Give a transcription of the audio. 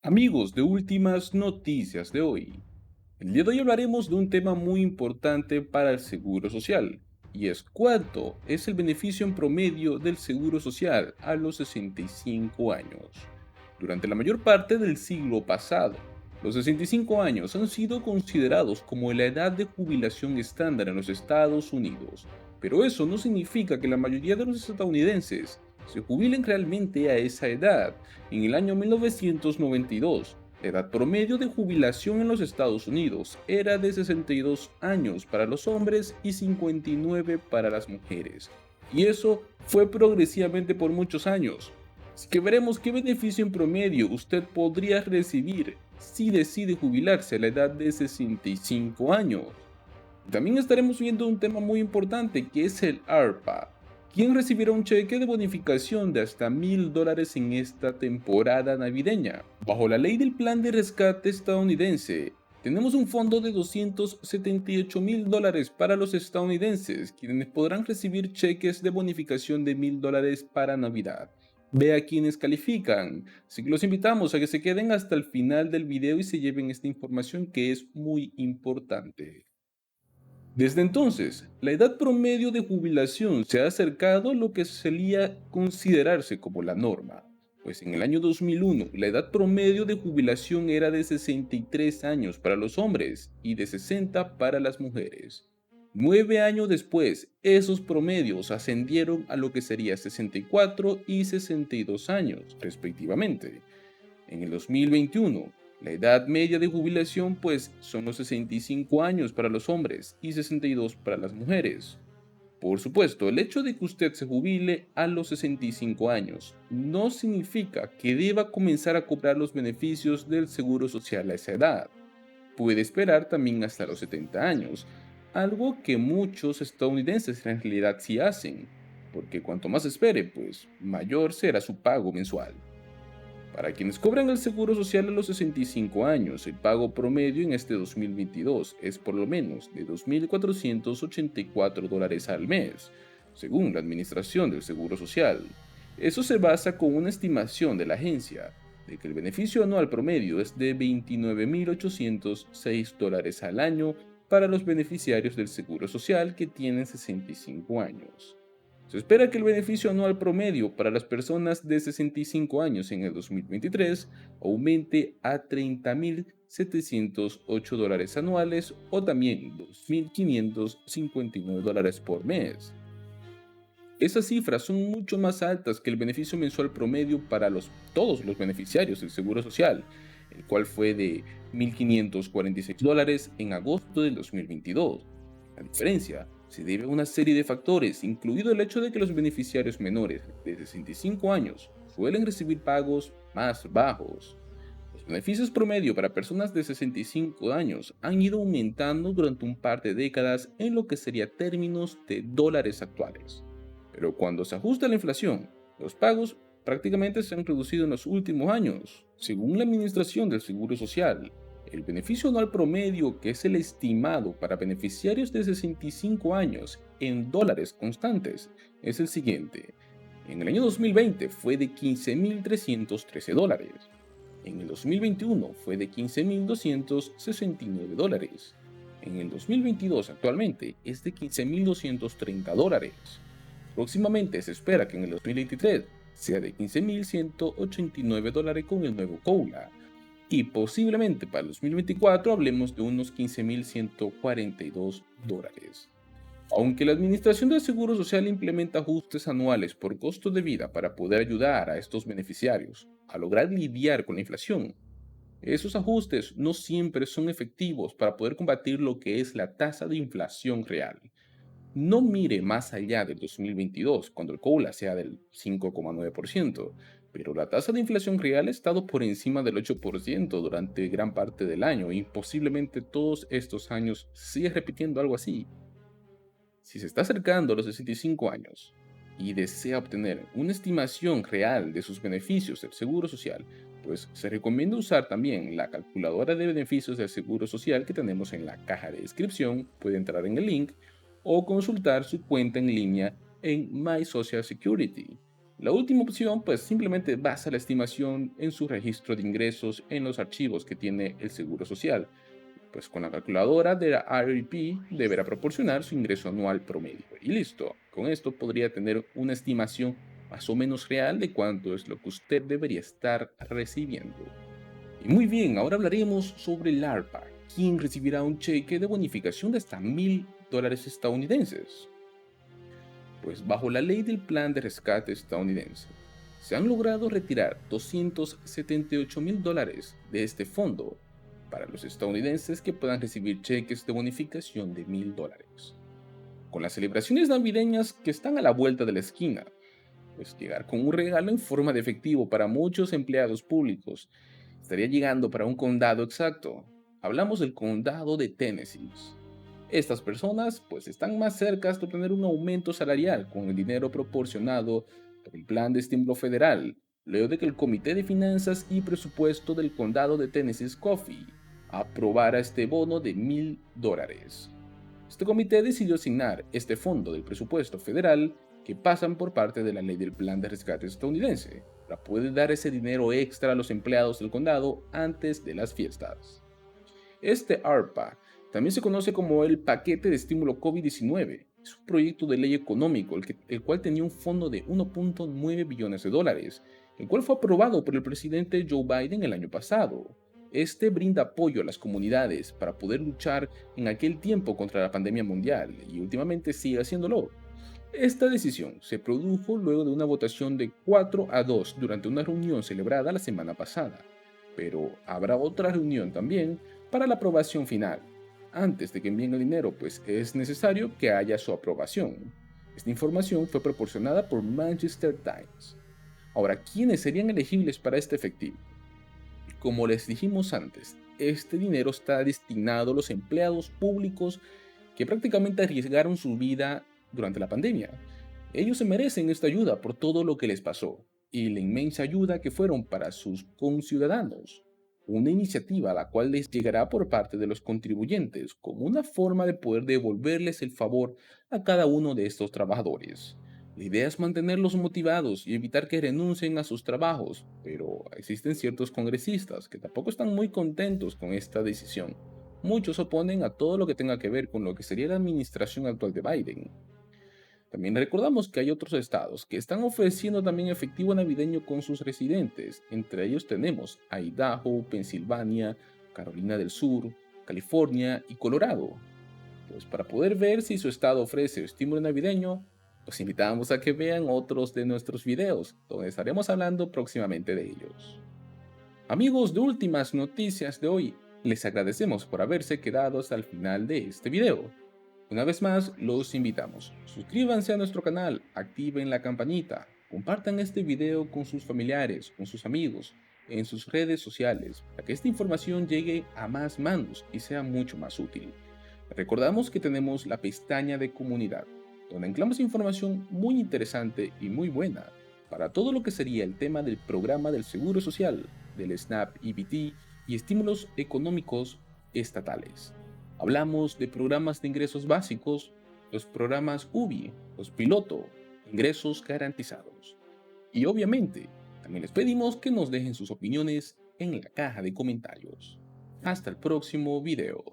Amigos de Últimas Noticias de hoy. El día de hoy hablaremos de un tema muy importante para el Seguro Social, y es cuánto es el beneficio en promedio del Seguro Social a los 65 años. Durante la mayor parte del siglo pasado, los 65 años han sido considerados como la edad de jubilación estándar en los Estados Unidos, pero eso no significa que la mayoría de los estadounidenses se jubilen realmente a esa edad. En el año 1992, la edad promedio de jubilación en los Estados Unidos era de 62 años para los hombres y 59 para las mujeres. Y eso fue progresivamente por muchos años. Así que veremos qué beneficio en promedio usted podría recibir si decide jubilarse a la edad de 65 años. También estaremos viendo un tema muy importante que es el ARPA. ¿Quién recibirá un cheque de bonificación de hasta $1,000 en esta temporada navideña? Bajo la ley del Plan de Rescate estadounidense, tenemos un fondo de $278,000 para los estadounidenses, quienes podrán recibir cheques de bonificación de $1,000 para Navidad. Ve a quienes califican, así que los invitamos a que se queden hasta el final del video y se lleven esta información que es muy importante. Desde entonces, la edad promedio de jubilación se ha acercado a lo que solía considerarse como la norma, pues en el año 2001 la edad promedio de jubilación era de 63 años para los hombres y de 60 para las mujeres. 9 años después, esos promedios ascendieron a lo que sería 64 y 62 años, respectivamente. En el 2021, la edad media de jubilación pues son los 65 años para los hombres y 62 para las mujeres. Por supuesto, el hecho de que usted se jubile a los 65 años no significa que deba comenzar a cobrar los beneficios del seguro social a esa edad. Puede esperar también hasta los 70 años, algo que muchos estadounidenses en realidad sí hacen, porque cuanto más espere, pues mayor será su pago mensual. Para quienes cobran el seguro social a los 65 años, el pago promedio en este 2022 es por lo menos de $2,484 al mes, según la Administración del Seguro Social. Eso se basa con una estimación de la agencia de que el beneficio anual promedio es de $29,806 al año para los beneficiarios del Seguro Social que tienen 65 años. Se espera que el beneficio anual promedio para las personas de 65 años en el 2023 aumente a $30,708 anuales o también $2,559 por mes. Esas cifras son mucho más altas que el beneficio mensual promedio para todos los beneficiarios del Seguro Social, el cual fue de $1,546 en agosto del 2022. La diferencia se debe a una serie de factores, incluido el hecho de que los beneficiarios menores de 65 años suelen recibir pagos más bajos. Los beneficios promedio para personas de 65 años han ido aumentando durante un par de décadas en lo que sería términos de dólares actuales. Pero cuando se ajusta la inflación, los pagos prácticamente se han reducido en los últimos años. Según la Administración del Seguro Social, el beneficio anual promedio, que es el estimado para beneficiarios de 65 años en dólares constantes, es el siguiente. En el año 2020 fue de $15,313. En el 2021 fue de $15,269. En el 2022 actualmente es de $15,230. Próximamente se espera que en el 2023 sea de $15,189 con el nuevo COLA. Y posiblemente para el 2024 hablemos de unos $15,142. Aunque la Administración del Seguro Social implementa ajustes anuales por costo de vida para poder ayudar a estos beneficiarios a lograr lidiar con la inflación, esos ajustes no siempre son efectivos para poder combatir lo que es la tasa de inflación real. No mire más allá del 2022, cuando el COLA sea del 5,9%, pero la tasa de inflación real ha estado por encima del 8% durante gran parte del año y posiblemente todos estos años sigue repitiendo algo así. Si se está acercando a los 65 años y desea obtener una estimación real de sus beneficios del Seguro Social, pues se recomienda usar también la calculadora de beneficios del Seguro Social que tenemos en la caja de descripción, puede entrar en el link o consultar su cuenta en línea en My Social Security. La última opción, pues simplemente basa la estimación en su registro de ingresos en los archivos que tiene el Seguro Social. Pues con la calculadora de la IRP deberá proporcionar su ingreso anual promedio. Y listo, con esto podría tener una estimación más o menos real de cuánto es lo que usted debería estar recibiendo. Y muy bien, ahora hablaremos sobre el ARPA, quien recibirá un cheque de bonificación de hasta $1000 estadounidenses. Pues bajo la ley del Plan de Rescate estadounidense, se han logrado retirar $278,000 de este fondo para los estadounidenses que puedan recibir cheques de bonificación de $1000. Con las celebraciones navideñas que están a la vuelta de la esquina, pues llegar con un regalo en forma de efectivo para muchos empleados públicos estaría llegando para un condado exacto. Hablamos del condado de Tennessee. Estas personas pues están más cerca de obtener un aumento salarial con el dinero proporcionado por el plan de estímulo federal, luego de que el Comité de Finanzas y Presupuesto del Condado de Tennessee Coffee aprobara este bono de $1000. Este comité decidió asignar este fondo del presupuesto federal que pasan por parte de la ley del plan de rescate estadounidense para poder dar ese dinero extra a los empleados del condado antes de las fiestas. Este ARPA también se conoce como el Paquete de Estímulo COVID-19. Es un proyecto de ley económico el cual tenía un fondo de $1.9 billones, el cual fue aprobado por el presidente Joe Biden el año pasado. Este brinda apoyo a las comunidades para poder luchar en aquel tiempo contra la pandemia mundial y últimamente sigue haciéndolo. Esta decisión se produjo luego de una votación de 4-2 durante una reunión celebrada la semana pasada, pero habrá otra reunión también para la aprobación final. Antes de que envíen el dinero, pues es necesario que haya su aprobación. Esta información fue proporcionada por Manchester Times. Ahora, ¿quiénes serían elegibles para este efectivo? Como les dijimos antes, este dinero está destinado a los empleados públicos que prácticamente arriesgaron su vida durante la pandemia. Ellos se merecen esta ayuda por todo lo que les pasó y la inmensa ayuda que fueron para sus conciudadanos. Una iniciativa a la cual les llegará por parte de los contribuyentes como una forma de poder devolverles el favor a cada uno de estos trabajadores. La idea es mantenerlos motivados y evitar que renuncien a sus trabajos, pero existen ciertos congresistas que tampoco están muy contentos con esta decisión. Muchos oponen a todo lo que tenga que ver con lo que sería la administración actual de Biden. También recordamos que hay otros estados que están ofreciendo también efectivo navideño con sus residentes. Entre ellos tenemos Idaho, Pensilvania, Carolina del Sur, California y Colorado. Pues para poder ver si su estado ofrece estímulo navideño, los invitamos a que vean otros de nuestros videos, donde estaremos hablando próximamente de ellos. Amigos de Últimas Noticias de hoy, les agradecemos por haberse quedado hasta el final de este video. Una vez más, los invitamos. Suscríbanse a nuestro canal, activen la campanita, compartan este video con sus familiares, con sus amigos, en sus redes sociales, para que esta información llegue a más manos y sea mucho más útil. Recordamos que tenemos la pestaña de comunidad, donde anclamos información muy interesante y muy buena para todo lo que sería el tema del programa del Seguro Social, del SNAP EBT y estímulos económicos estatales. Hablamos de programas de ingresos básicos, los programas UBI, los piloto, ingresos garantizados. Y obviamente, también les pedimos que nos dejen sus opiniones en la caja de comentarios. Hasta el próximo video.